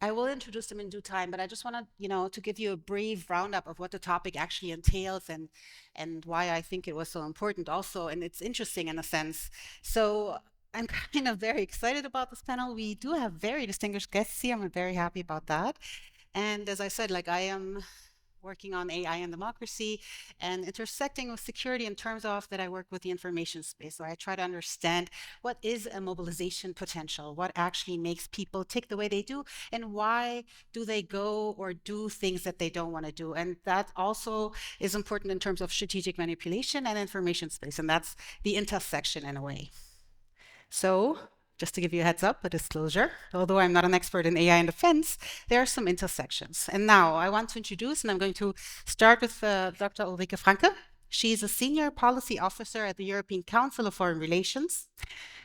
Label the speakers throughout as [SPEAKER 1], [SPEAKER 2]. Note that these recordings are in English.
[SPEAKER 1] I will introduce them in due time, but I just want to give you a brief roundup of what the topic actually entails and why I think it was so important also, and it's interesting in a sense. So I'm kind of very excited about this panel. We do have very distinguished guests here. I'm very happy about that. And as I said, like I am working on AI and democracy and intersecting with security in terms of that I work with the information space. So I try to understand what is a mobilization potential, what actually makes people tick the way they do, and why do they go or do things that they don't want to do. And that also is important in terms of strategic manipulation and information space. And that's the intersection in a way. So just to give you a heads up, a disclosure, although I'm not an expert in AI and defense, there are some intersections. And now I want to introduce, and I'm going to start with Dr. Ulrike Franke. She's a senior policy officer at the European Council of Foreign Relations,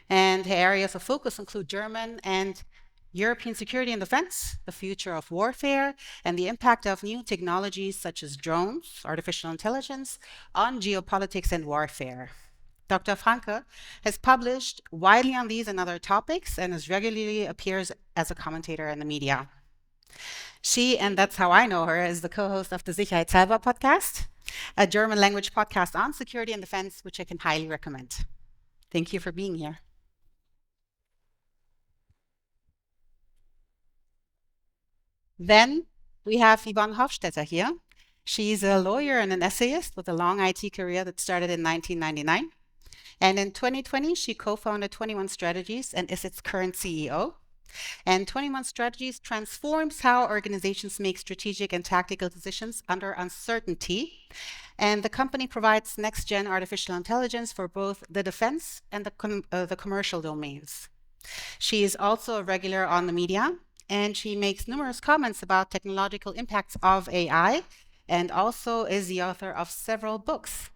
[SPEAKER 1] and her areas of focus include German and European security and defense, the future of warfare, and the impact of new technologies such as drones, artificial intelligence, on geopolitics and warfare. Dr. Franke has published widely on these and other topics and is regularly appears as a commentator in the media. She, and that's how I know her, is the co-host of the Sicherheitshalber podcast, a German language podcast on security and defense, which I can highly recommend. Thank you for being here. Then we have Yvonne Hofstetter here. She's a lawyer and an essayist with a long IT career that started in 1999. And in 2020, she co-founded 21 Strategies and is its current CEO. And 21 Strategies transforms how organizations make strategic and tactical decisions under uncertainty. And the company provides next-gen artificial intelligence for both the defense and the commercial domains. She is also a regular on the media, and she makes numerous comments about technological impacts of AI, and also is the author of several books.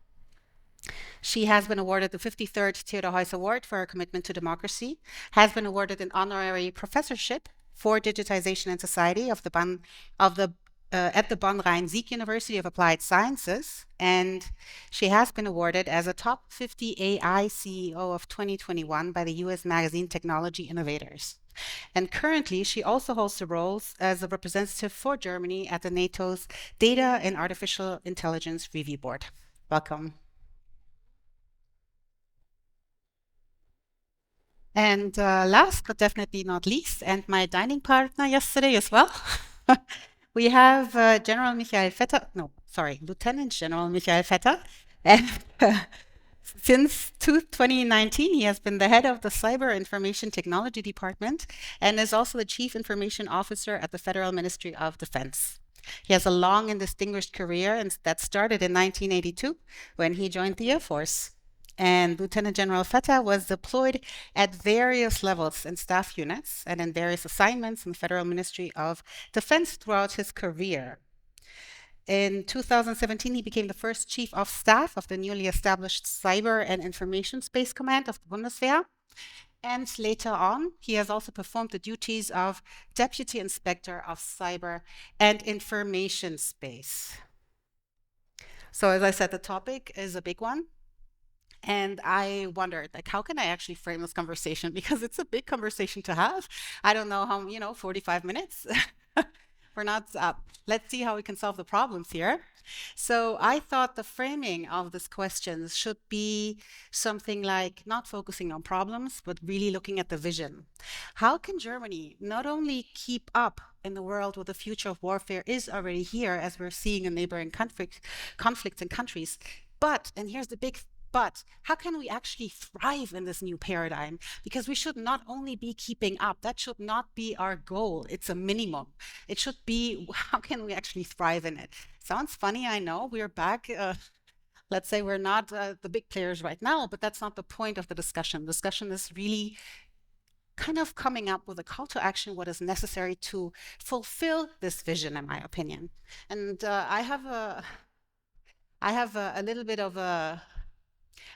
[SPEAKER 1] She has been awarded the 53rd Theodor Heuss Award for her commitment to democracy, has been awarded an honorary professorship for digitization and society at the Bonn-Rhein-Sieg University of Applied Sciences, and she has been awarded as a top 50 AI CEO of 2021 by the US magazine Technology Innovators. And currently, she also holds the roles as a representative for Germany at the NATO's Data and Artificial Intelligence Review Board. Welcome. And last but definitely not least, and my dining partner yesterday as well, we have General Michael Vetter, no, sorry, Lieutenant General Michael Vetter. And since 2019, he has been the head of the Cyber Information Technology Department and is also the Chief Information Officer at the Federal Ministry of Defense. He has a long and distinguished career and that started in 1982 when he joined the Air Force. And Lieutenant General Vetter was deployed at various levels in staff units and in various assignments in the Federal Ministry of Defense throughout his career. In 2017, he became the first Chief of Staff of the newly established Cyber and Information Space Command of the Bundeswehr. And later on, he has also performed the duties of Deputy Inspector of Cyber and Information Space. So as I said, the topic is a big one. And I wondered, like, how can I actually frame this conversation? Because it's a big conversation to have. I don't know how, 45 minutes. We're not, let's see how we can solve the problems here. So I thought the framing of this question should be something like not focusing on problems, but really looking at the vision. How can Germany not only keep up in the world where the future of warfare is already here, as we're seeing in neighboring conflicts and countries, but, and here's the big but how can we actually thrive in this new paradigm? Because we should not only be keeping up, that should not be our goal. It's a minimum. It should be, how can we actually thrive in it? Sounds funny, I know. We're back. Let's say we're not the big players right now, but that's not the point of the discussion. The discussion is really kind of coming up with a call to action, what is necessary to fulfill this vision, in my opinion. And I have a little bit of a,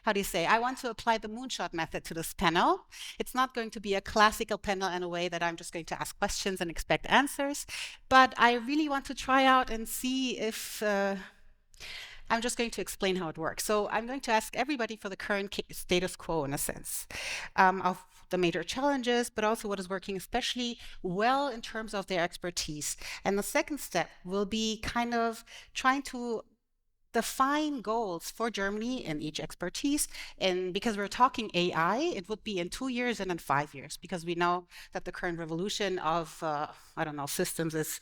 [SPEAKER 1] how do you say, I want to apply the moonshot method to this panel. It's not going to be a classical panel in a way that I'm just going to ask questions and expect answers, but I really want to try out and see if I'm just going to explain how it works. So I'm going to ask everybody for the current status quo, in a sense, of the major challenges, but also what is working especially well in terms of their expertise. And the second step will be kind of trying to define goals for Germany in each expertise. And because we're talking AI, it would be in 2 years and in 5 years, because we know that the current revolution of, I don't know, systems is,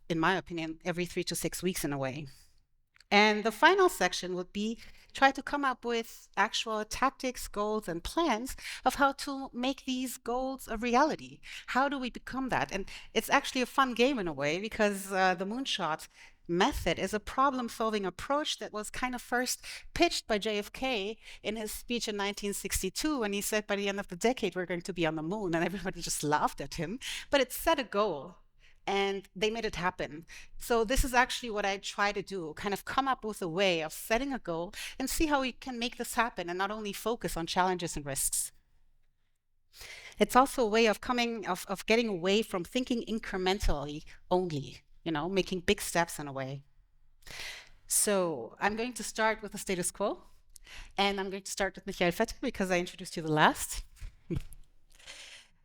[SPEAKER 1] in my opinion, every 3 to 6 weeks in a way. And the final section would be try to come up with actual tactics, goals, and plans of how to make these goals a reality. How do we become that? And it's actually a fun game in a way, because the moonshot method is a problem-solving approach that was kind of first pitched by JFK in his speech in 1962, when he said by the end of the decade we're going to be on the moon, and everybody just laughed at him. But it set a goal, and they made it happen. So this is actually what I try to do, kind of come up with a way of setting a goal and see how we can make this happen and not only focus on challenges and risks. It's also a way of getting away from thinking incrementally only, making big steps in a way. So I'm going to start with the status quo, and I'm going to start with Michael Vetter because I introduced you the last.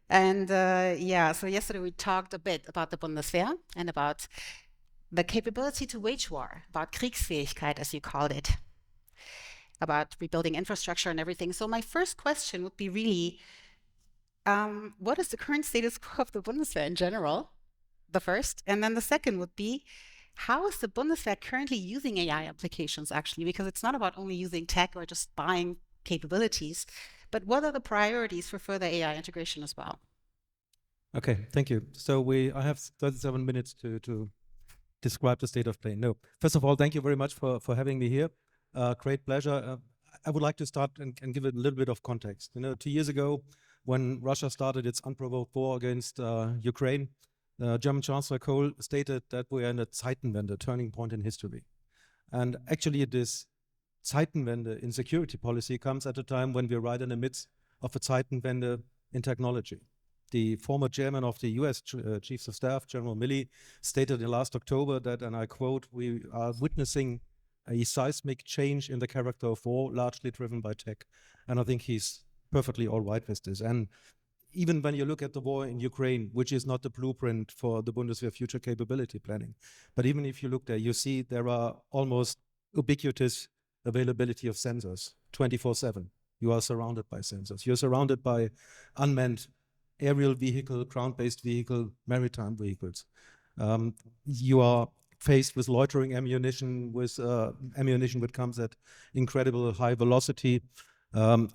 [SPEAKER 1] And so yesterday we talked a bit about the Bundeswehr and about the capability to wage war, about Kriegsfähigkeit, as you called it, about rebuilding infrastructure and everything. So my first question would be really, what is the current status quo of the Bundeswehr in general? The first. And then the second would be, how is the Bundeswehr currently using AI applications, actually? Because it's not about only using tech or just buying capabilities, but what are the priorities for further AI integration as well?
[SPEAKER 2] Okay, thank you. So I have 37 minutes to describe the state of play. No, first of all, thank you very much for having me here. Great pleasure. I would like to start and give it a little bit of context. 2 years ago, when Russia started its unprovoked war against Ukraine, German Chancellor Kohl stated that we are in a Zeitenwende, turning point in history. And actually this Zeitenwende in security policy comes at a time when we're right in the midst of a Zeitenwende in technology. The former chairman of the US Chiefs of Staff, General Milley, stated in last October that, and I quote, "We are witnessing a seismic change in the character of war, largely driven by tech." And I think he's perfectly all right with this. And even when you look at the war in Ukraine, which is not the blueprint for the Bundeswehr future capability planning, but even if you look there, you see there are almost ubiquitous availability of sensors 24/7. You are surrounded by sensors. You're surrounded by unmanned aerial vehicle, ground-based vehicle, maritime vehicles. You are faced with loitering ammunition, with ammunition that comes at incredible high velocity.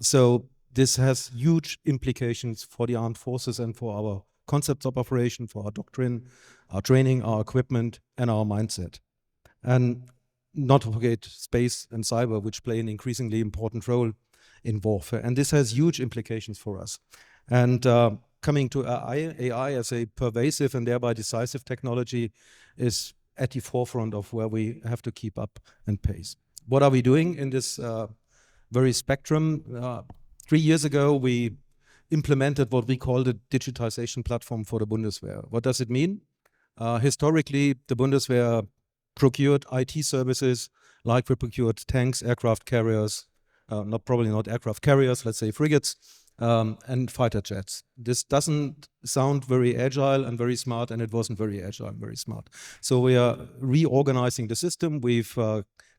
[SPEAKER 2] So this has huge implications for the armed forces and for our concepts of operation, for our doctrine, our training, our equipment, and our mindset. And not to forget space and cyber, which play an increasingly important role in warfare. And this has huge implications for us. And coming to AI as a pervasive and thereby decisive technology is at the forefront of where we have to keep up and pace. What are we doing in this very spectrum? 3 years ago, we implemented what we call the digitization platform for the Bundeswehr. What does it mean? Historically, the Bundeswehr procured IT services, like we procured tanks, aircraft carriers, probably not aircraft carriers, let's say frigates, and fighter jets. This doesn't sound very agile and very smart, and it wasn't very agile and very smart. So we are reorganizing the system. We've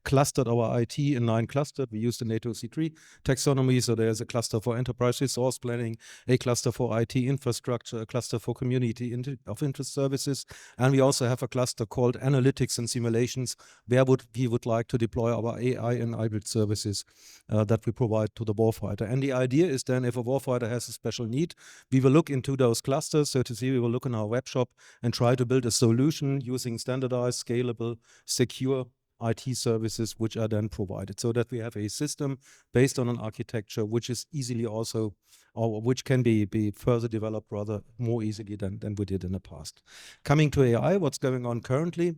[SPEAKER 2] clustered our IT in 9 clusters. We use the NATO C3 taxonomy. So there's a cluster for enterprise resource planning, a cluster for IT infrastructure, a cluster for community of interest services. And we also have a cluster called analytics and simulations, where we would like to deploy our AI and hybrid services that we provide to the warfighter. And the idea is then, if a warfighter has a special need, we will look into those clusters. So to see, we will look in our web shop and try to build a solution using standardized, scalable, secure IT services, which are then provided, so that we have a system based on an architecture which is easily also, or which can be further developed rather more easily than we did in the past. Coming to AI, what's going on currently?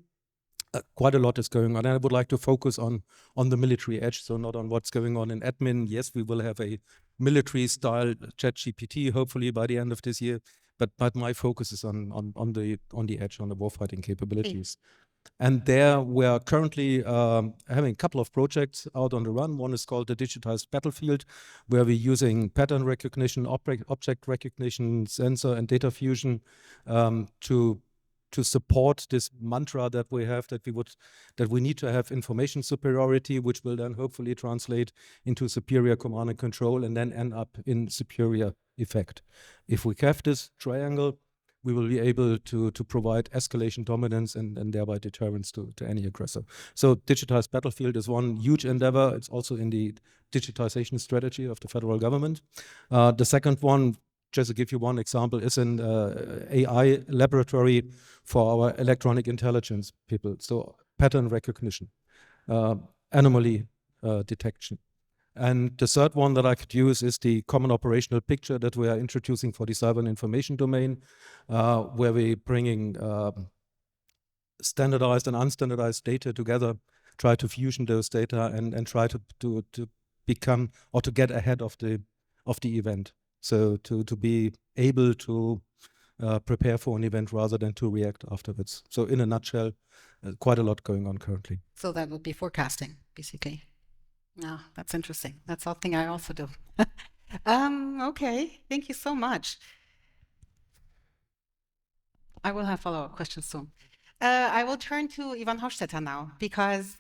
[SPEAKER 2] Quite a lot is going on, and I would like to focus on the military edge, so not on what's going on in admin. Yes, we will have a military-style ChatGPT hopefully by the end of this year, but my focus is on the edge, on the warfighting capabilities. And there we are currently having a couple of projects out on the run. One is called the Digitized Battlefield, where we're using pattern recognition, object recognition, sensor and data fusion to support this mantra that we have, that we need to have information superiority, which will then hopefully translate into superior command and control and then end up in superior effect. If we have this triangle, we will be able to provide escalation dominance and thereby deterrence to any aggressor. So digitized battlefield is one huge endeavor. It's also in the digitization strategy of the federal government. The second one, just to give you one example, is an AI laboratory for our electronic intelligence people. So pattern recognition, anomaly detection. And the third one that I could use is the common operational picture that we are introducing for the cyber and information domain, where we're bringing standardized and unstandardized data together, try to fusion those data and try to become or to get ahead of the event. So to be able to prepare for an event rather than to react afterwards. So in a nutshell, quite a lot going on currently.
[SPEAKER 1] So that would be forecasting, basically. Yeah, that's interesting. That's something I also do. Okay, thank you so much. I will have follow-up questions soon. I will turn to Yvonne Hofstetter now, because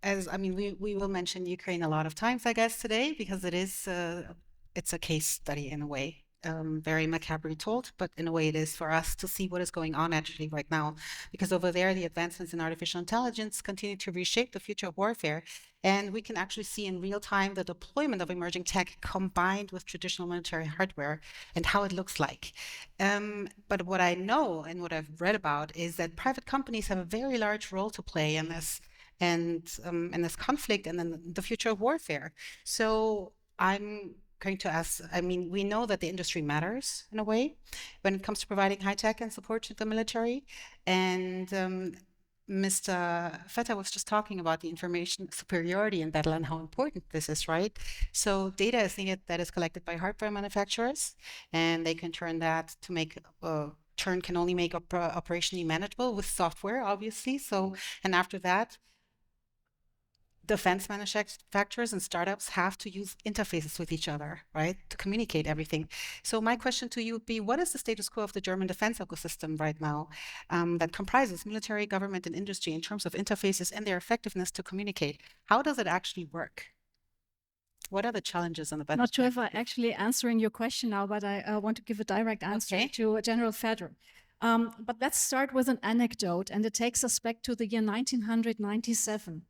[SPEAKER 1] we will mention Ukraine a lot of times, I guess, today, because it's a case study in a way. Very macabre told, but in a way it is for us to see what is going on actually right now, because over there the advancements in artificial intelligence continue to reshape the future of warfare, and we can actually see in real time the deployment of emerging tech combined with traditional military hardware and how it looks like. But what I know and what I've read about is that private companies have a very large role to play in this and in this conflict and in the future of warfare. So I'm going to ask, we know that the industry matters in a way when it comes to providing high tech and support to the military. And Mr. Vetter was just talking about the information superiority in battle and how important this is, right? So data is needed that is collected by hardware manufacturers, and they can turn that to make can only make operationally manageable with software, obviously. So, and after that, defense manufacturers and startups have to use interfaces with each other, right, to communicate everything. So my question to you would be, what is the status quo of the German defense ecosystem right now that comprises military, government, and industry in terms of interfaces and their effectiveness to communicate? How does it actually work? What are the challenges on the benefits?
[SPEAKER 3] Not sure if I'm actually answering your question now, but I want to give a direct answer to General Vetter. But let's start with an anecdote, and it takes us back to the year 1997.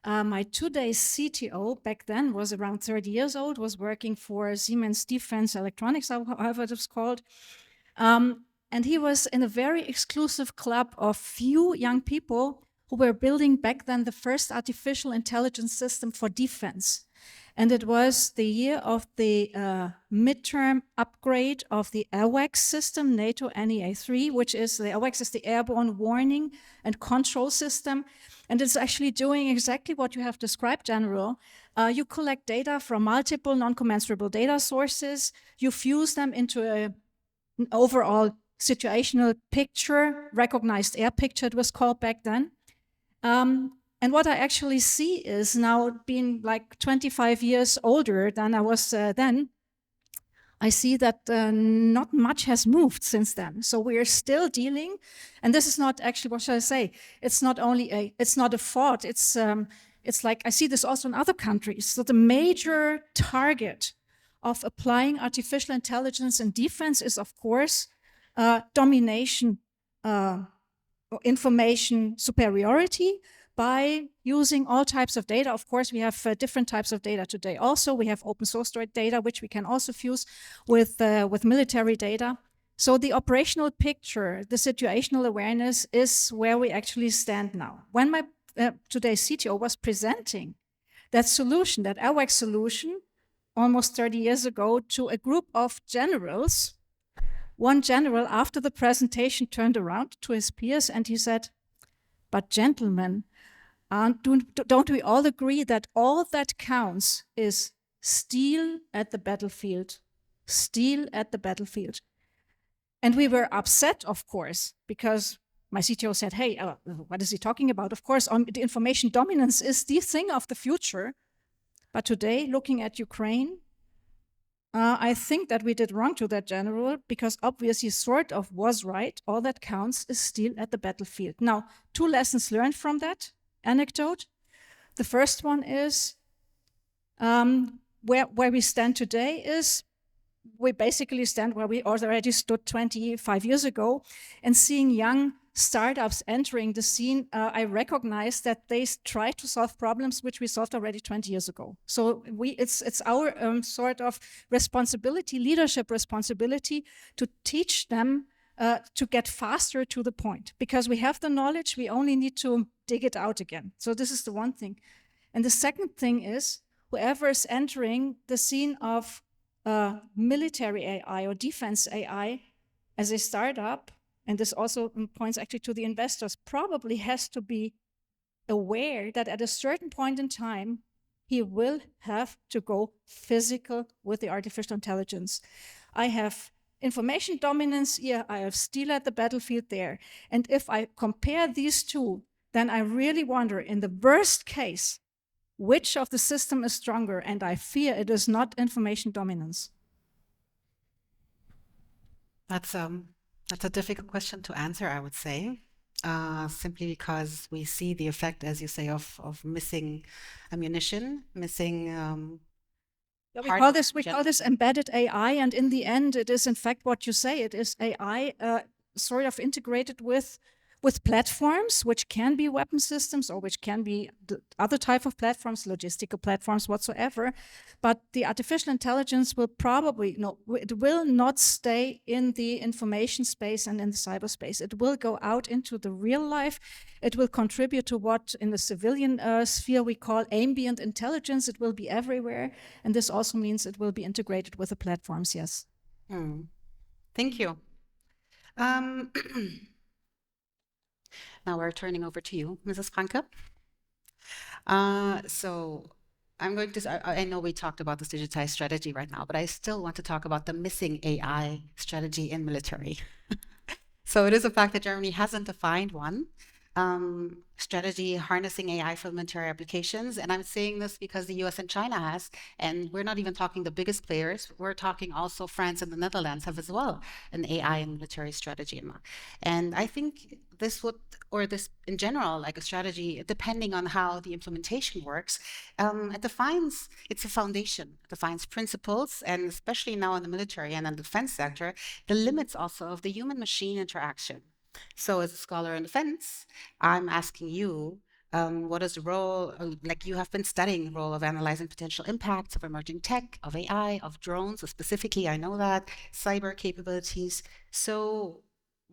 [SPEAKER 3] My two-day CTO back then was around 30 years old, was working for Siemens Defense Electronics, however it was called. And he was in a very exclusive club of few young people who were building back then the first artificial intelligence system for defense. And it was the year of the midterm upgrade of the AWACS system, NATO NEA3, which is the AWACS is the Airborne Warning and Control System. And it's actually doing exactly what you have described, General. You collect data from multiple non-commensurable data sources. You fuse them into an overall situational picture, recognized air picture it was called back then. And what I actually see is now being like 25 years older than I was then, I see that not much has moved since then. So we are still dealing, and this is not actually, what should I say? It's not only it's not a fault. It's like, I see this also in other countries. So the major target of applying artificial intelligence in defense is, of course, domination, information superiority, by using all types of data. Of course, we have different types of data today. Also, we have open source data, which we can also fuse with military data. So the operational picture, the situational awareness is where we actually stand now. When my today's CTO was presenting that solution, that AWACS solution, almost 30 years ago to a group of generals, one general after the presentation turned around to his peers and he said, "But gentlemen, don't we all agree that all that counts is steel at the battlefield? Steel at the battlefield." And we were upset, of course, because my CTO said, hey, what is he talking about? Of course, the information dominance is the thing of the future. But today, looking at Ukraine, I think that we did wrong to that general, because obviously sort of was right. All that counts is still at the battlefield. Now, 2 lessons learned from that anecdote. The first one is where we stand today is we basically stand where we already stood 25 years ago, and seeing young startups entering the scene, I recognize that they try to solve problems which we solved already 20 years ago. So it's our sort of responsibility, leadership responsibility, to teach them to get faster to the point, because we have the knowledge, we only need to dig it out again. So this is the one thing. And the second thing is, whoever is entering the scene of military AI or defense AI as a startup, and this also points actually to the investors, probably has to be aware that at a certain point in time, he will have to go physical with the artificial intelligence. I have information dominance here, I have steel at the battlefield there. And if I compare these two, then I really wonder, in the worst case, which of the system is stronger? And I fear it is not information dominance.
[SPEAKER 1] That's a difficult question to answer, I would say, simply because we see the effect, as you say, of missing ammunition, missing.
[SPEAKER 3] We call this embedded AI, and in the end, it is in fact what you say. It is AI sort of integrated with platforms, which can be weapon systems or which can be the other type of platforms, logistical platforms whatsoever. But the artificial intelligence will probably, it will not stay in the information space and in the cyberspace. It will go out into the real life. It will contribute to what in the civilian sphere we call ambient intelligence. It will be everywhere. And this also means it will be integrated with the platforms, yes.
[SPEAKER 1] Thank you. Now we're turning over to you, Mrs. Franke. So I'm going to, I know we talked about this digitized strategy right now, but I still want to talk about the missing AI strategy in military. So it is a fact that Germany hasn't defined one strategy harnessing AI for military applications. And I'm saying this because the US and China has, and we're not even talking the biggest players, we're talking also France and the Netherlands have as well an AI and military strategy. And I think this would, or this in general, like a strategy, depending on how the implementation works, it defines, it's a foundation, it defines principles, and especially now in the military and in the defense sector, the limits also of the human-machine interaction. So as a scholar in defense, I'm asking you, what is the role, like you have been studying the role of analyzing potential impacts of emerging tech, of AI, of drones, specifically, I know that, cyber capabilities. So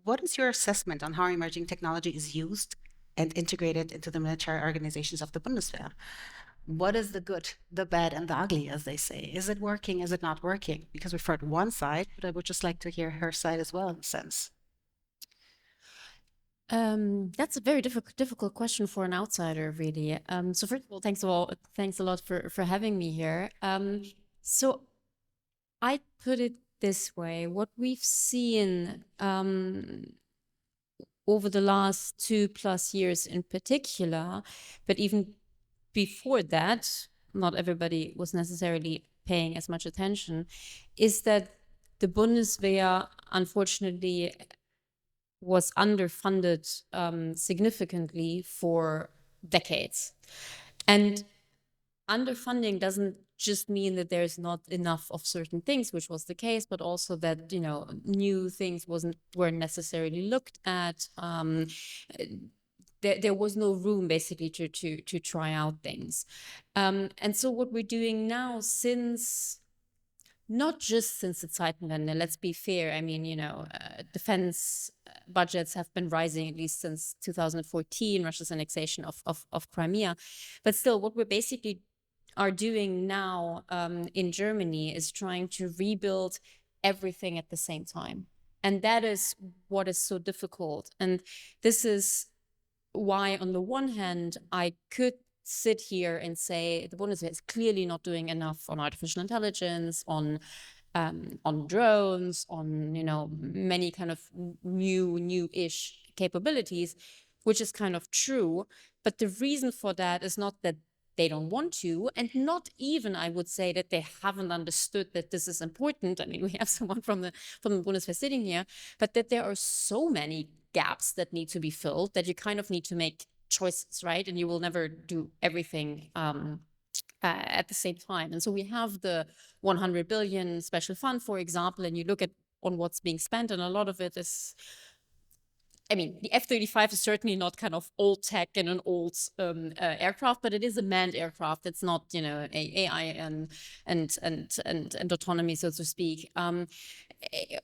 [SPEAKER 1] what is your assessment on how emerging technology is used and integrated into the military organizations of the Bundeswehr? What is the good, the bad, and the ugly, as they say? Is it working? Is it not working? Because we've heard one side, but I would just like to hear her side as well, in a sense.
[SPEAKER 4] That's a very difficult question for an outsider, really. So first of all, thanks a lot for having me here. So I put it this way: what we've seen over the last 2+ years in particular, but even before that, not everybody was necessarily paying as much attention, is that the Bundeswehr, unfortunately, was underfunded significantly for decades. And underfunding doesn't just mean that there's not enough of certain things, which was the case, but also that, new things weren't necessarily looked at. There was no room basically to try out things. And so what we're doing now, not just since the Zeitenwende, let's be fair. I mean, defense budgets have been rising at least since 2014, Russia's annexation of Crimea. But still, what we basically are doing now in Germany is trying to rebuild everything at the same time. And that is what is so difficult. And this is why, on the one hand, I could sit here and say the Bundeswehr is clearly not doing enough on artificial intelligence, on drones, on many kind of new-ish capabilities, which is kind of true. But the reason for that is not that they don't want to, and not even, I would say, that they haven't understood that this is important. I mean, we have someone from the Bundeswehr sitting here, but that there are so many gaps that need to be filled that you kind of need to make choices, right? And you will never do everything at the same time. And so we have the 100 billion special fund, for example, and you look at on what's being spent, and a lot of it is, I mean, the F-35 is certainly not kind of old tech and an old aircraft, but it is a manned aircraft. It's not, you know, AI and autonomy, so to speak,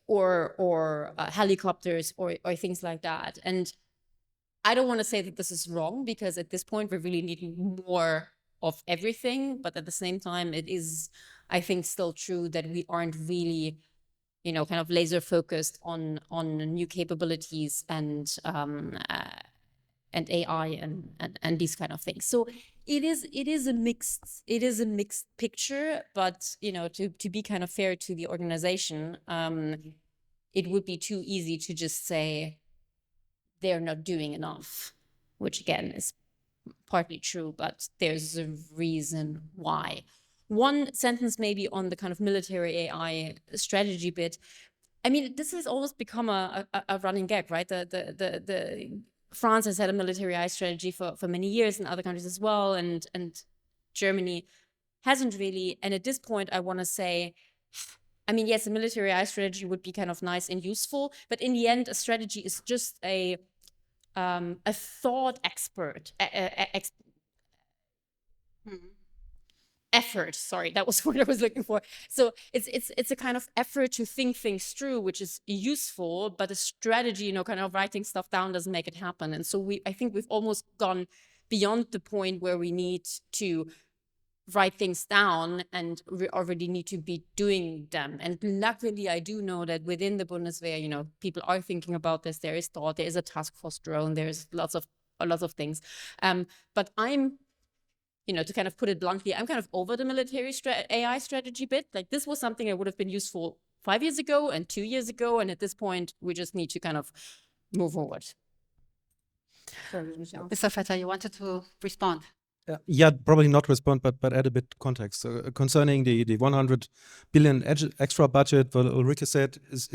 [SPEAKER 4] or helicopters or things like that. And I don't want to say that this is wrong, because at this point we really need more of everything. But at the same time, it is, I think, still true that we aren't really, you know, kind of laser focused on new capabilities and AI and these kind of things. So it is a mixed picture. But you know, to be kind of fair to the organization, it would be too easy to just say they're not doing enough, which again is partly true, but there's a reason why. One sentence maybe on the kind of military AI strategy bit. I mean, this has almost become a running gag, right? The France has had a military AI strategy for many years, and other countries as well, and Germany hasn't really. And at this point, I want to say, I mean, yes, a military AI strategy would be kind of nice and useful, but in the end, a strategy is just a thought expert. Effort, sorry, that was what I was looking for. So it's a kind of effort to think things through, which is useful, but a strategy, you know, kind of writing stuff down doesn't make it happen. And so I think we've almost gone beyond the point where we need to write things down, and we already need to be doing them. And luckily, I do know that within the Bundeswehr, you know, people are thinking about this. There is thought, there is a task force drone, there's lots of things. But I'm, you know, to kind of put it bluntly, I'm kind of over the military AI strategy bit. Like, this was something that would have been useful 5 years ago and 2 years ago. And at this point, we just need to kind of move forward.
[SPEAKER 1] Mr. Vetter, you wanted to respond?
[SPEAKER 2] Yeah, probably not respond, but add a bit context. Concerning the 100 billion extra budget, what Ulrike said is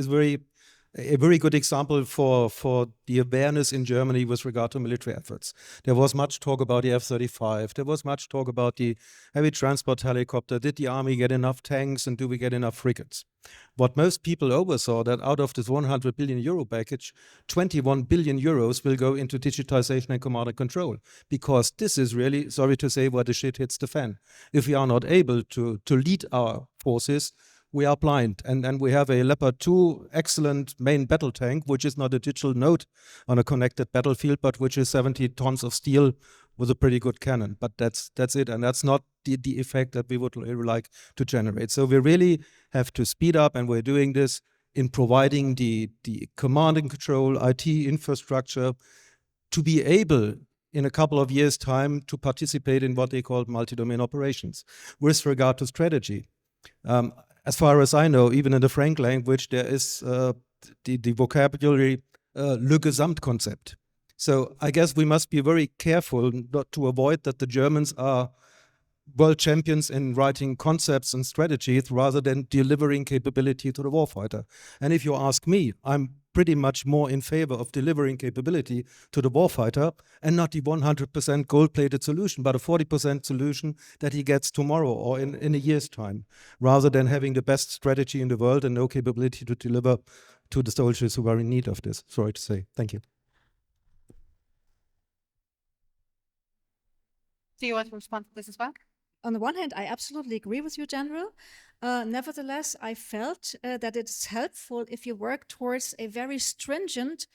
[SPEAKER 2] a very good example for the awareness in Germany with regard to military efforts. There was much talk about the F-35. There was much talk about the heavy transport helicopter. Did the army get enough tanks, and do we get enough frigates? What most people oversaw, that out of this 100 billion euro package, 21 billion euros will go into digitization and command and control, because this is really, sorry to say, where the shit hits the fan. If we are not able to lead our forces, we are blind. And we have a Leopard 2 excellent main battle tank, which is not a digital node on a connected battlefield, but which is 70 tons of steel with a pretty good cannon. But that's it. And that's not the effect that we would like to generate. So we really have to speed up, and we're doing this in providing the command and control IT infrastructure to be able, in a couple of years' time, to participate in what they call multi-domain operations. With regard to strategy, as far as I know, even in the Frank language, there is the vocabulary le Gesamtkonzept. So I guess we must be very careful not to avoid that the Germans are world champions in writing concepts and strategies rather than delivering capability to the warfighter. And if you ask me, I'm pretty much more in favor of delivering capability to the warfighter, and not the 100% gold-plated solution, but a 40% solution that he gets tomorrow or in a year's time, rather than having the best strategy in the world and no capability to deliver to the soldiers who are in need of this. Sorry to say. Thank you.
[SPEAKER 1] Do you want to respond to this as well?
[SPEAKER 3] On the one hand, I absolutely agree with you, General. Nevertheless, I felt that it's helpful if you work towards a very stringent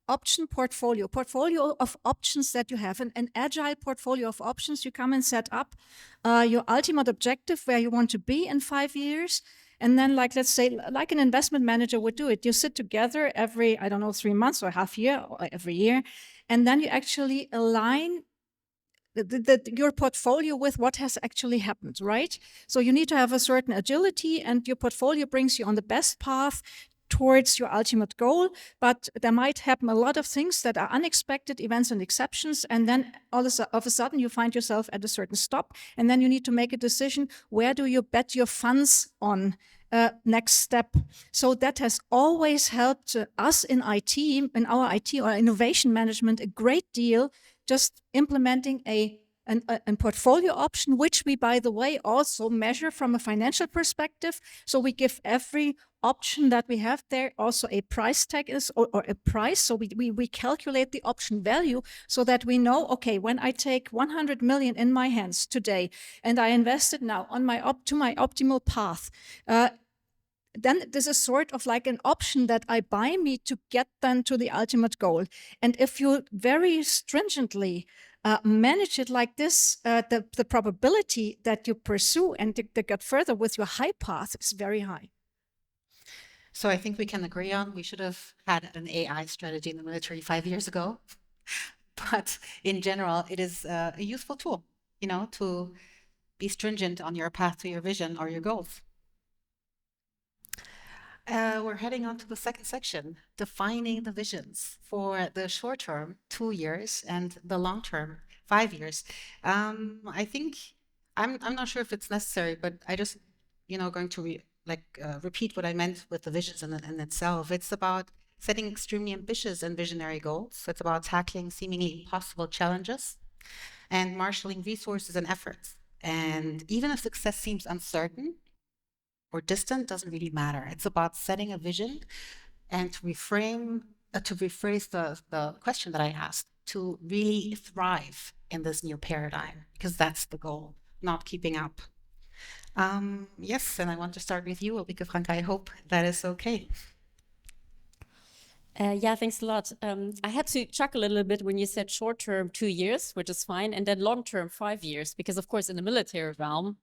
[SPEAKER 3] option portfolio of options that you have, an agile portfolio of options. You come and set up your ultimate objective, where you want to be in 5 years. And then, like, let's say, like an investment manager would do it, you sit together every, I don't know, 3 months or half year or every year, and then you actually align your portfolio with what has actually happened, right? So you need to have a certain agility, and your portfolio brings you on the best path towards your ultimate goal, but there might happen a lot of things that are unexpected events and exceptions, and then all of a sudden you find yourself at a certain stop, and then you need to make a decision, where do you bet your funds on? Next step. So that has always helped us in IT, in our IT or innovation management, a great deal, just implementing a portfolio option, which we, by the way, also measure from a financial perspective. So we give every option that we have there also a price tag or a price. So we calculate the option value so that we know, okay, when I take 100 million in my hands today and I invest it now on to my optimal path, then this is sort of like an option that I buy me to get then to the ultimate goal. And if you very stringently manage it like this, the probability that you pursue and to get further with your high path is very high.
[SPEAKER 1] So I think we can agree on we should have had an AI strategy in the military 5 years ago. But in general, it is a useful tool, to be stringent on your path to your vision or your goals. We're heading on to the second section, defining the visions for the short term, 2 years, and the long term, 5 years. I think I'm not sure if it's necessary, but I just going to repeat what I meant with the visions in itself. It's about setting extremely ambitious and visionary goals. It's about tackling seemingly impossible challenges and marshaling resources and efforts. And even if success seems uncertain or distant, doesn't really matter. It's about setting a vision and to rephrase the question that I asked, to really thrive in this new paradigm, because that's the goal, not keeping up. Yes, and I want to start with you, Ulrike, Franke. I hope that is okay.
[SPEAKER 4] Yeah, thanks a lot. I had to chuckle a little bit when you said short term 2 years, which is fine, and then long term 5 years, because of course in the military realm,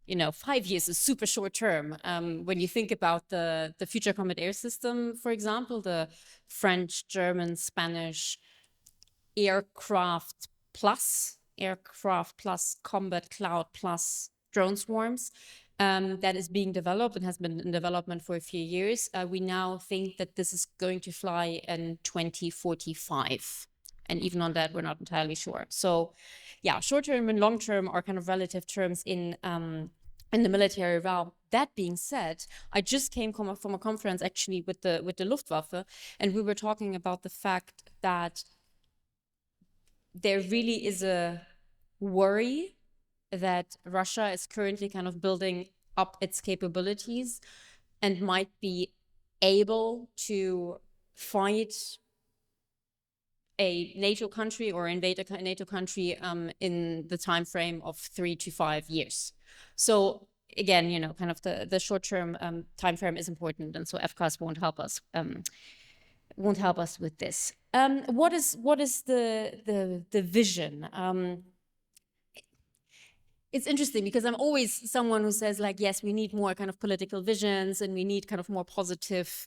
[SPEAKER 4] 5 years is super short term. When you think about the Future Combat Air System, for example, the French, German, Spanish aircraft plus combat cloud plus drone swarms, that is being developed and has been in development for a few years. We now think that this is going to fly in 2045. And even on that, we're not entirely sure. So yeah, short term and long term are kind of relative terms in the military realm. That being said, I just came from a conference actually with the Luftwaffe, and we were talking about the fact that there really is a worry that Russia is currently kind of building up its capabilities and might be able to fight a NATO country or invade a NATO country in the time frame of 3 to 5 years. So again, kind of the short-term time frame is important, and so FCAS won't help us with this. What is the vision? It's interesting because I'm always someone who says like, yes, we need more kind of political visions and we need kind of more positive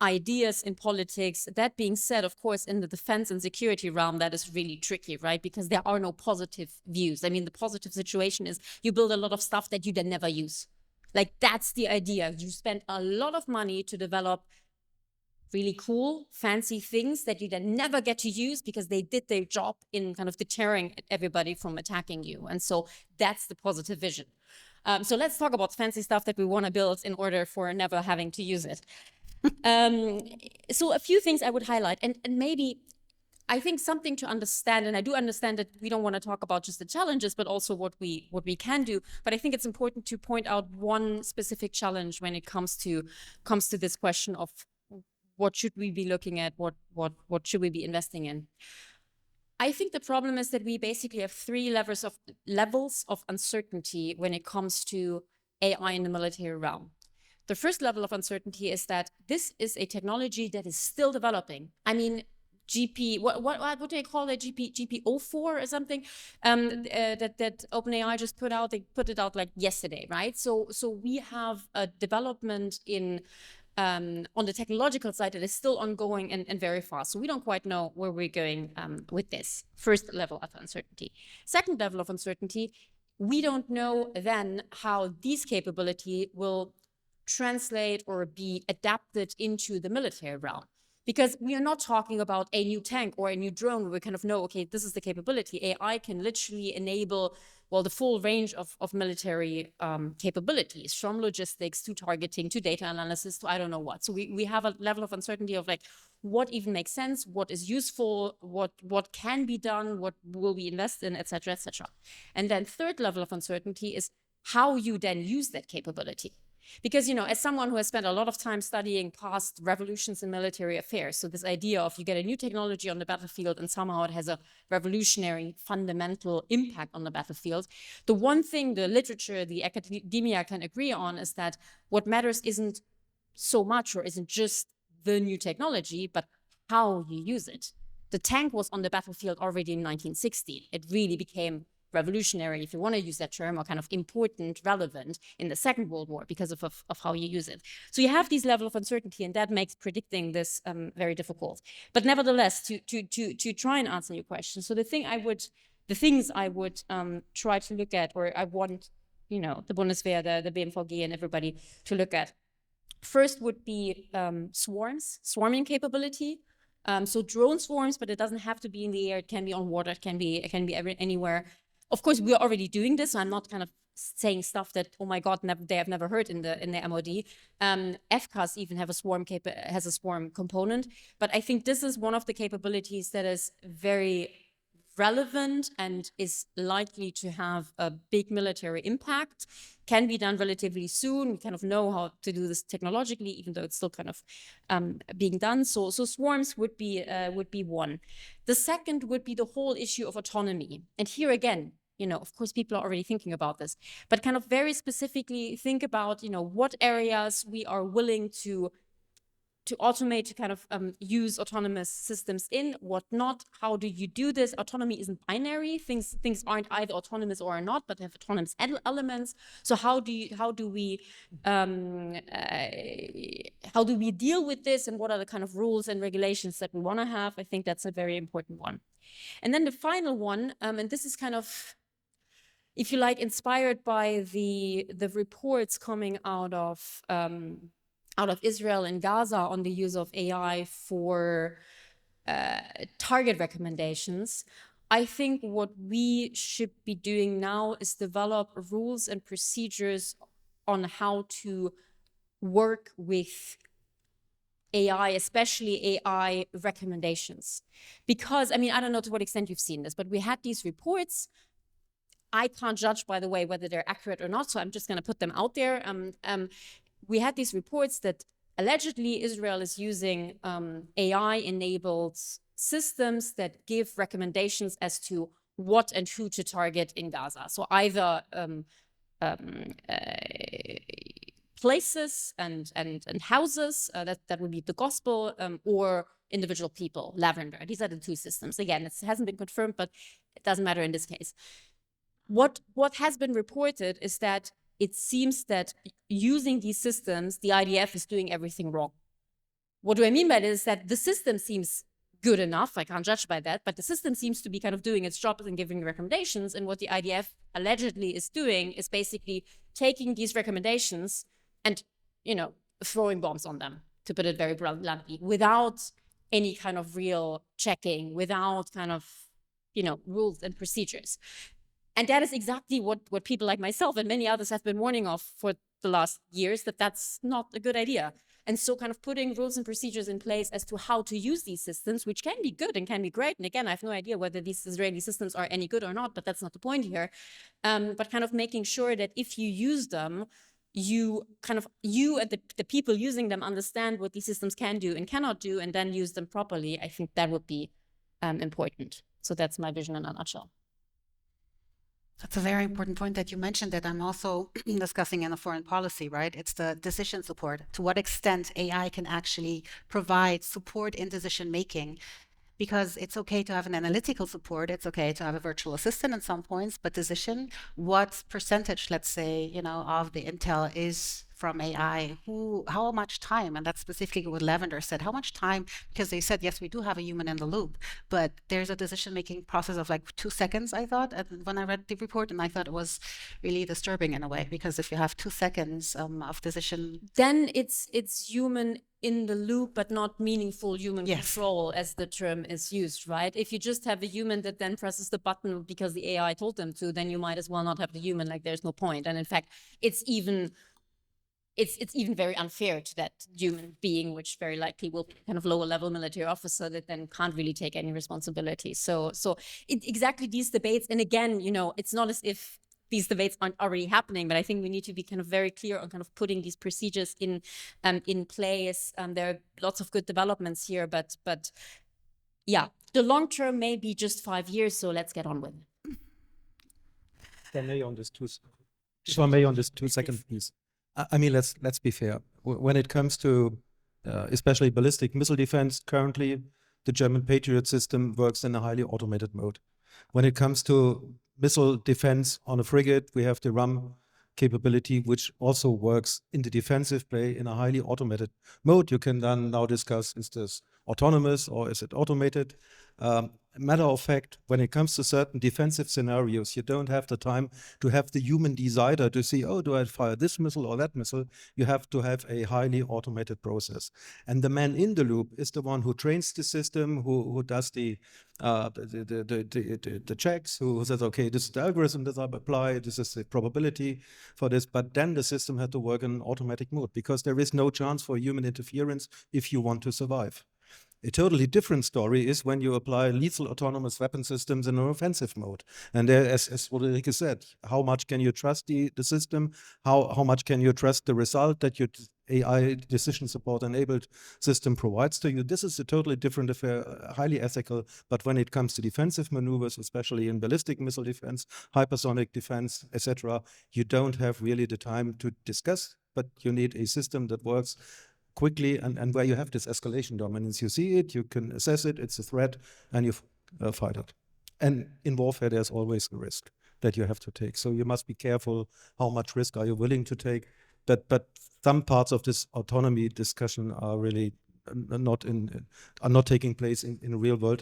[SPEAKER 4] ideas in politics. That being said, of course, in the defense and security realm, that is really tricky, right? Because there are no positive views. I mean, the positive situation is you build a lot of stuff that you then never use. Like, that's the idea. You spend a lot of money to develop really cool, fancy things that you then never get to use because they did their job in kind of deterring everybody from attacking you. And so that's the positive vision. So let's talk about fancy stuff that we want to build in order for never having to use it. So a few things I would highlight, and maybe I think something to understand, and I do understand that we don't want to talk about just the challenges, but also what we can do. But I think it's important to point out one specific challenge when it comes to this question of what should we be looking at, what should we be investing in. I think the problem is that we basically have 3 levels of uncertainty when it comes to AI in the military realm. The first level of uncertainty is that this is a technology that is still developing. I mean, what do they call it? GP04 or something that OpenAI just put out. They put it out like yesterday, right? So we have a development on the technological side that is still ongoing and very fast. So we don't quite know where we're going with this. First level of uncertainty. Second level of uncertainty, we don't know then how these capabilities will translate or be adapted into the military realm. Because we are not talking about a new tank or a new drone where we kind of know, okay, this is the capability. AI can literally enable, well, the full range of military capabilities, from logistics to targeting to data analysis to I don't know what. So we have a level of uncertainty of like, what even makes sense, what is useful, what can be done, what will we invest in, et cetera, et cetera. And then third level of uncertainty is how you then use that capability. Because, you know, as someone who has spent a lot of time studying past revolutions in military affairs, so this idea of you get a new technology on the battlefield and somehow it has a revolutionary fundamental impact on the battlefield, the one thing the literature, the academia can agree on is that what matters isn't so much or isn't just the new technology, but how you use it. The tank was on the battlefield already in 1916. It really became revolutionary, if you want to use that term, or kind of important, relevant in the Second World War because of how you use it. So you have this level of uncertainty, and that makes predicting this very difficult. But nevertheless, to try and answer your question, so the things I would try to look at, or I want, you know, the Bundeswehr, the BMVG, and everybody to look at, first would be swarming capability. So drone swarms, but it doesn't have to be in the air. It can be on water. It can be anywhere. Of course, we are already doing this. So I'm not kind of saying stuff that, oh my God, they have never heard in the MOD. FCAS even has a swarm component. But I think this is one of the capabilities that is very relevant and is likely to have a big military impact, can be done relatively soon. We kind of know how to do this technologically, even though it's still kind of being done. So swarms would be one. The second would be the whole issue of autonomy. And here again, you know, of course, people are already thinking about this, but kind of very specifically think about, you know, what areas we are willing to automate, to kind of use autonomous systems in, what not, how do you do this? Autonomy isn't binary. Things aren't either autonomous or are not, but have autonomous elements. So how do we deal with this, and what are the kind of rules and regulations that we want to have? I think that's a very important one. And then the final one, and this is kind of, if you like, inspired by the reports coming out of Israel and Gaza on the use of AI for target recommendations. I think what we should be doing now is develop rules and procedures on how to work with AI, especially AI recommendations. Because, I mean, I don't know to what extent you've seen this, but we had these reports. I can't judge, by the way, whether they're accurate or not, so I'm just going to put them out there. We had these reports that allegedly Israel is using AI-enabled systems that give recommendations as to what and who to target in Gaza. So either places and houses, that would be the gospel, or individual people, lavender. These are the two systems. Again, it hasn't been confirmed, but it doesn't matter in this case. What has been reported is that it seems that using these systems, the IDF is doing everything wrong. What do I mean by this? Is that the system seems good enough, I can't judge by that, but the system seems to be kind of doing its job and giving recommendations, and what the IDF allegedly is doing is basically taking these recommendations and, you know, throwing bombs on them, to put it very bluntly, without any kind of real checking, without kind of, you know, rules and procedures. And that is exactly what people like myself and many others have been warning of for the last years, that that's not a good idea. And so kind of putting rules and procedures in place as to how to use these systems, which can be good and can be great. And again, I have no idea whether these Israeli systems are any good or not, but that's not the point here. But kind of making sure that if you use them, you and the people using them understand what these systems can do and cannot do, and then use them properly. I think that would be important. So that's my vision in a nutshell.
[SPEAKER 1] That's a very important point that you mentioned, that I'm also discussing in a foreign policy, right? It's the decision support. To what extent AI can actually provide support in decision making. Because it's okay to have an analytical support, it's okay to have a virtual assistant at some points, but decision, what percentage, let's say, you know, of the intel is from AI, how much time, and that's specifically what Lavender said, how much time, because they said, yes, we do have a human in the loop, but there's a decision-making process of like 2 seconds, I thought, when I read the report, and I thought it was really disturbing in a way, because if you have 2 seconds of decision...
[SPEAKER 4] Then it's human in the loop, but not meaningful human control, as the term is used, right? If you just have a human that then presses the button because the AI told them to, then you might as well not have the human, like there's no point. And in fact, it's even very unfair to that human being, which very likely will be kind of lower level military officer that then can't really take any responsibility. So exactly these debates, and again, it's not as if these debates aren't already happening, but I think we need to be kind of very clear on kind of putting these procedures in place. There are lots of good developments here, but yeah, the long term may be just 5 years, so let's get on with it.
[SPEAKER 2] If I may on this 2 second piece. I mean, let's be fair. When it comes to especially ballistic missile defense, currently the German Patriot system works in a highly automated mode. When it comes to missile defense on a frigate, we have the RAM capability, which also works in the defensive play in a highly automated mode. You can then now discuss, is this autonomous or is it automated? Matter of fact, when it comes to certain defensive scenarios, you don't have the time to have the human decider to see, oh, do I fire this missile or that missile? You have to have a highly automated process. And the man in the loop is the one who trains the system, who does the checks, who says, okay, this is the algorithm that I apply, this is the probability for this. But then the system had to work in automatic mode because there is no chance for human interference if you want to survive. A totally different story is when you apply lethal autonomous weapon systems in an offensive mode. And there, as Ulrike said, how much can you trust the system? How much can you trust the result that your AI decision support enabled system provides to you? This is a totally different affair, highly ethical. But when it comes to defensive maneuvers, especially in ballistic missile defense, hypersonic defense, etc., you don't have really the time to discuss, but you need a system that works quickly and where you have this escalation dominance. You see it, you can assess it, it's a threat, and you fight it. And in warfare, there's always a risk that you have to take. So you must be careful how much risk are you willing to take. But some parts of this autonomy discussion are really not taking place in real world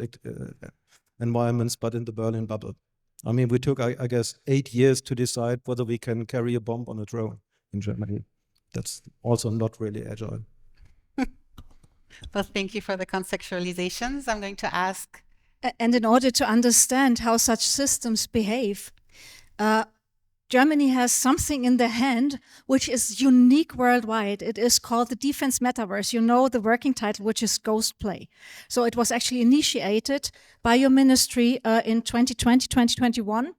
[SPEAKER 2] environments, but in the Berlin bubble. I mean, we took, I guess, 8 years to decide whether we can carry a bomb on a drone in Germany. That's also not really agile.
[SPEAKER 1] Well, thank you for the contextualizations. I'm going to ask.
[SPEAKER 3] And in order to understand how such systems behave, Germany has something in their hand which is unique worldwide. It is called the Defense Metaverse. You know the working title, which is Ghost Play. So it was actually initiated by your ministry in 2020, 2021.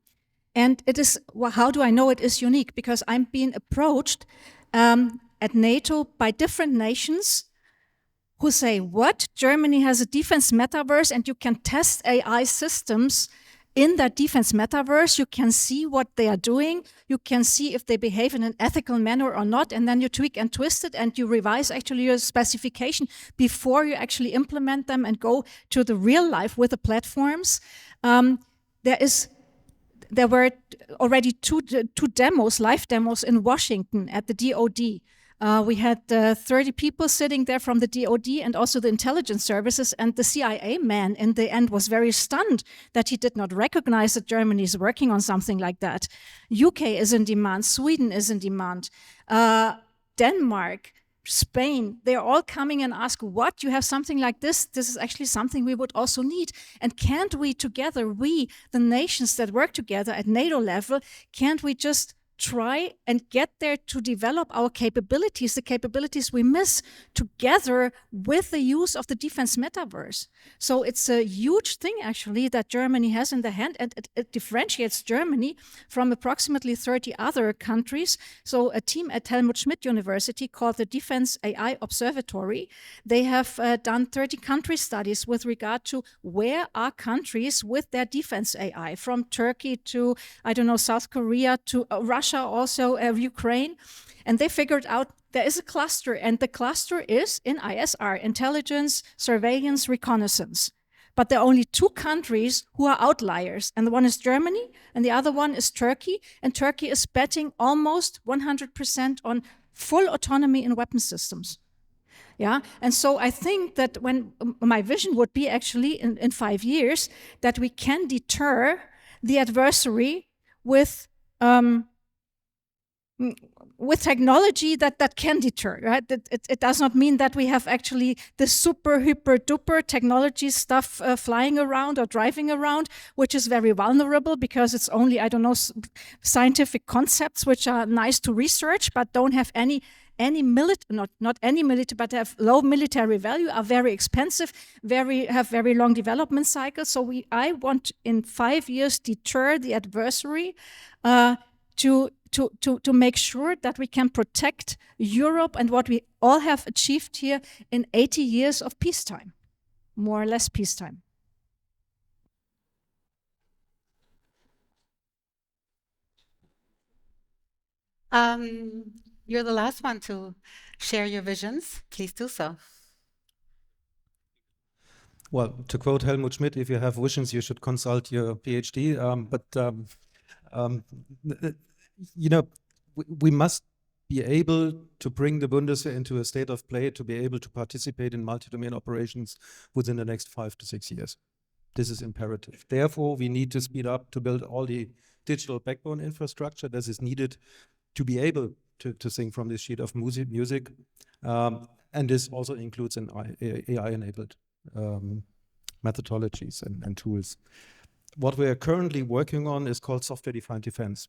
[SPEAKER 3] And it is, well, how do I know it is unique? Because I'm being approached at NATO by different nations who say, what? Germany has a defense metaverse and you can test AI systems in that defense metaverse. You can see what they are doing. You can see if they behave in an ethical manner or not. And then you tweak and twist it and you revise actually your specification before you actually implement them and go to the real life with the platforms. There were already two demos, live demos in Washington at the DoD. We had 30 people sitting there from the DoD and also the intelligence services, and the CIA man in the end was very stunned that he did not recognize that Germany is working on something like that. UK is in demand, Sweden is in demand, Denmark, Spain, they're all coming and ask, what, you have something like this? This is actually something we would also need. And can't we together, we, the nations that work together at NATO level, can't we just try and get there to develop our capabilities, the capabilities we miss, together with the use of the defense metaverse? So it's a huge thing, actually, that Germany has in the hand, and it differentiates Germany from approximately 30 other countries. So a team at Helmut Schmidt University called the Defense AI Observatory, they have done 30 country studies with regard to where are countries with their defense AI, from Turkey to, I don't know, South Korea to Russia, also Ukraine, and they figured out there is a cluster, and the cluster is in ISR, intelligence, surveillance, reconnaissance. But there are only 2 countries who are outliers, and the one is Germany, and the other one is Turkey, and Turkey is betting almost 100% on full autonomy in weapon systems. Yeah, and so I think that when my vision would be actually in 5 years that we can deter the adversary with technology that can deter, right? It does not mean that we have actually the super, hyper, duper technology stuff flying around or driving around, which is very vulnerable because it's only, I don't know, scientific concepts which are nice to research but don't have any not any military, but have low military value, are very expensive, have very long development cycles. So I want in 5 years deter the adversary to make sure that we can protect Europe and what we all have achieved here in 80 years of peacetime, more or less peacetime.
[SPEAKER 1] You're the last one to share your visions. Please do so.
[SPEAKER 2] Well, to quote Helmut Schmidt, if you have visions, you should consult your PhD. We must be able to bring the Bundeswehr into a state of play to be able to participate in multi-domain operations within the next 5 to 6 years. This is imperative. Therefore, we need to speed up to build all the digital backbone infrastructure that is needed to be able to sing from this sheet of music. And this also includes an AI-enabled methodologies and tools. What we are currently working on is called software-defined defense.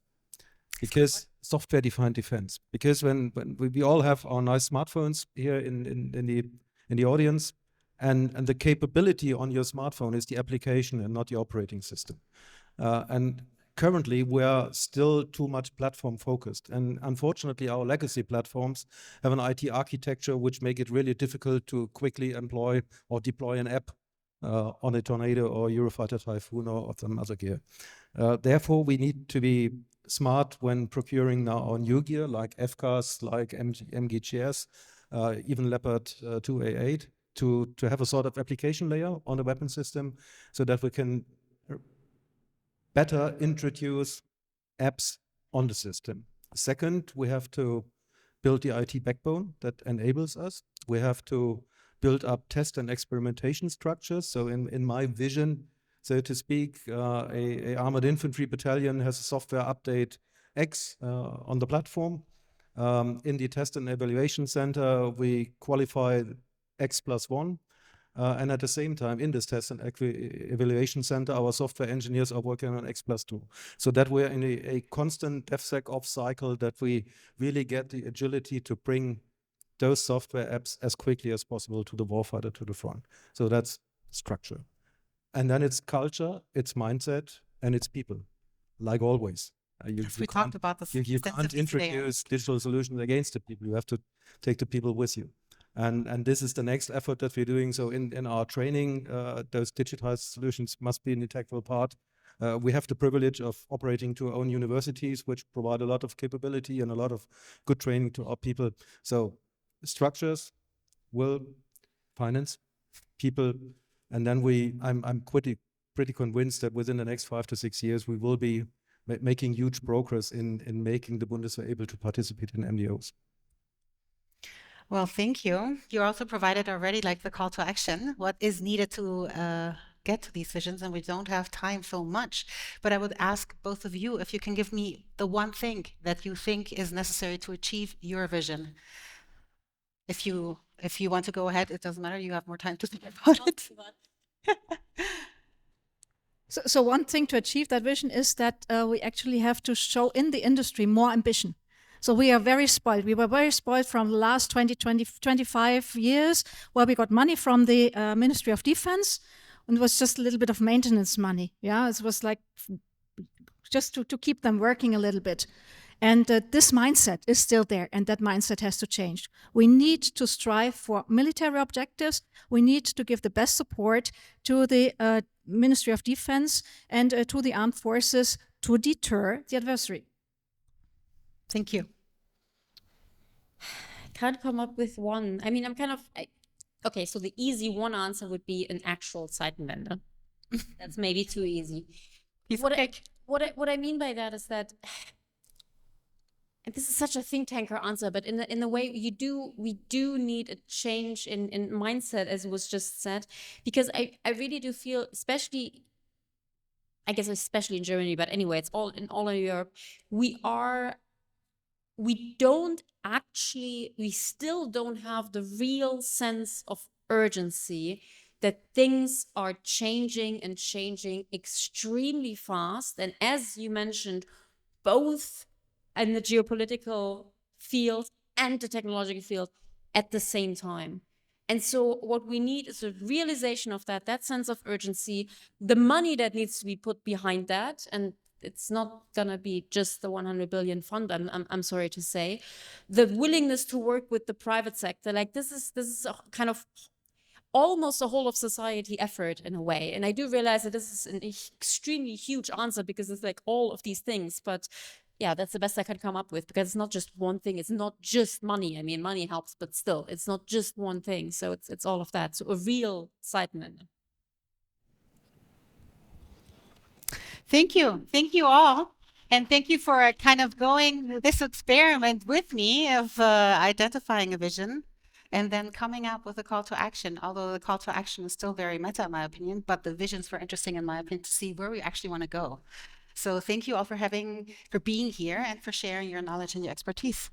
[SPEAKER 2] Because software-defined defense. Because when we all have our nice smartphones here in the audience, and the capability on your smartphone is the application and not the operating system. And currently, we are still too much platform focused. And unfortunately, our legacy platforms have an IT architecture which make it really difficult to quickly employ or deploy an app on a Tornado or Eurofighter Typhoon or some other gear. Therefore, we need to be smart when procuring now our new gear like FCAS, like MGGS, even Leopard 2A8 to have a sort of application layer on the weapon system so that we can better introduce apps on the system. Second, we have to build the IT backbone that enables us. We have to build up test and experimentation structures. So in my vision, so to speak, a armored infantry battalion has a software update X on the platform. In the test and evaluation center, we qualify X+1. And at the same time, in this test and evaluation center, our software engineers are working on X+2. So that we're in a constant DevSecOps cycle that we really get the agility to bring those software apps as quickly as possible to the warfighter, to the front. So that's structure. And then it's culture, it's mindset, and it's people, like always.
[SPEAKER 1] We talked about this.
[SPEAKER 2] You can't introduce digital solutions against the people. You have to take the people with you. And this is the next effort that we're doing. So in our training, those digitized solutions must be an integral part. We have the privilege of operating to our own universities, which provide a lot of capability and a lot of good training to our people. So structures, will, finance, people, and then I'm pretty convinced that within the next 5 to 6 years, we will be making huge progress in making the Bundeswehr able to participate in MDOs.
[SPEAKER 1] Well, thank you. You also provided already like the call to action, what is needed to get to these visions, and we don't have time so much. But I would ask both of you if you can give me the one thing that you think is necessary to achieve your vision. If you want to go ahead, it doesn't matter. You have more time to think about it.
[SPEAKER 3] So one thing to achieve that vision is that we actually have to show in the industry more ambition. So we are very spoiled. We were very spoiled from the last 25 years where we got money from the Ministry of Defense, and it was just a little bit of maintenance money. Yeah, it was like just to keep them working a little bit. And this mindset is still there, and that mindset has to change. We need to strive for military objectives. We need to give the best support to the Ministry of Defense and to the armed forces to deter the adversary.
[SPEAKER 1] Thank you.
[SPEAKER 4] I can't come up with one. I mean, okay, so the easy one answer would be an actual Zeitenwende. That's maybe too easy. What I mean by that is that and this is such a think tanker answer, but in the way we do need a change in mindset, as was just said, because I really do feel, especially, I guess especially in Germany, but anyway, it's all in Europe, we still don't have the real sense of urgency that things are changing and changing extremely fast. And as you mentioned, both in the geopolitical field and the technological field at the same time. And so what we need is a realization of that sense of urgency, the money that needs to be put behind that. And it's not gonna be just the 100 billion fund, I'm sorry to say. The willingness to work with the private sector, like this is a kind of almost a whole of society effort in a way. And I do realize that this is an extremely huge answer because it's like all of these things, but yeah, that's the best I can come up with, because it's not just one thing. It's not just money. I mean, money helps, but still, it's not just one thing. So it's all of that. So a real excitement.
[SPEAKER 1] Thank you all. And thank you for kind of going this experiment with me of identifying a vision and then coming up with a call to action, although the call to action is still very meta in my opinion, but the visions were interesting in my opinion to see where we actually want to go. So thank you all for being here and for sharing your knowledge and your expertise.